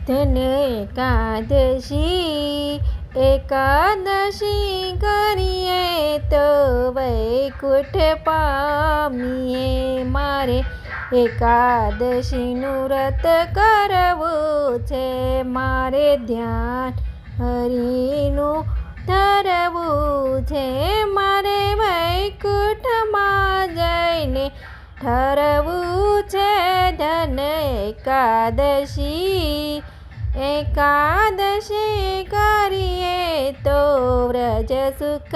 ધન એકાદશી એકાદશી કરીએ તો વૈકુંઠ પામીએ. મારે એકાદશીનું વ્રત કરવું છે, મારે ધ્યાન હરિનું ધરવું છે, મારે વૈકુંઠમાં જઈને ઠરવું છે. ધન એકાદશી એકાદશી કરીએ તો વ્રજ સુખ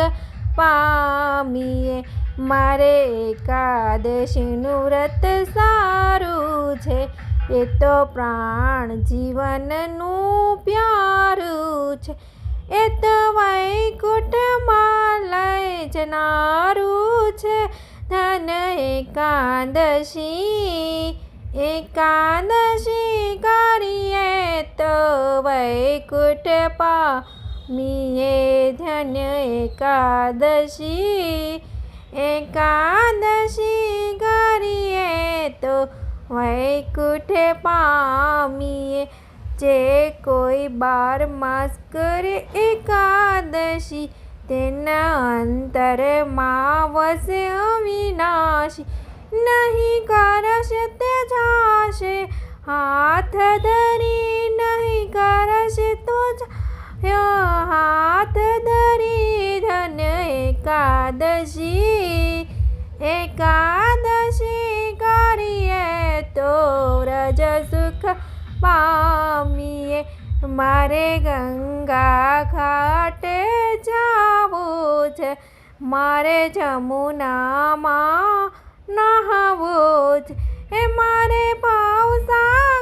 પામીએ. મારે એકાદશીનું વ્રત સારું છે, એ તો પ્રાણ જીવનનું પ્યારું છે, એ તો વૈકુંઠમાં લઈ જનારું છે. ધન એકાદશી એકાદશી કરીએ તો વૈકુંઠ પામીએ. ધન એકાદશી એકાદશી કરીએ તો વૈકુંઠ પામીએ. જે કોઈ 12 માસ કરે એકાદશી, તેના અંતરમાં વસે અવિનાશી. નહીં કરશે તે જાશે હાથ ધરી, નહીં કરશે તો હાથ ધરી. ધન એકાદશી એકાદશી કરીએ તો વ્રજ સુખ પામીએ. મારે ગંગા ઘાટે જાવું છે, મારે જમુનામાં નહાવું છે, એ મારે ભવસાગરમાં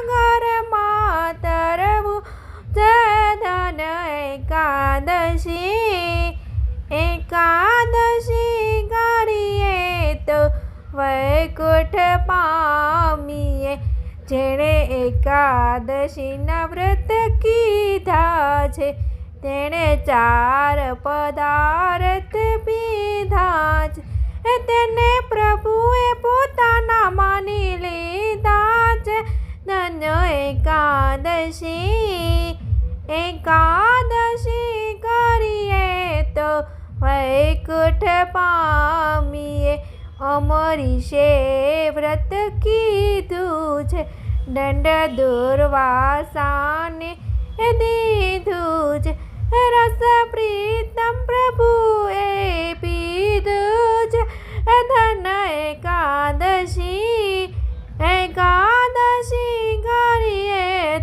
તરવું છે. ધન એકાદશી એકાદશી કરીએ તો વૈકુંઠ પામીએ. જેણે એકાદશીના વ્રત કીધા છે, તેણે 4 પદાર્થ પીધા છે, તેને પ્રભુએ પોતાના માની લીધા છે. ધન એકાદશી એકાદશી કરીએ તો વૈકુંઠ પામીએ. અમરીશે વ્રત કીધું છે, દંડ દુર્વાસા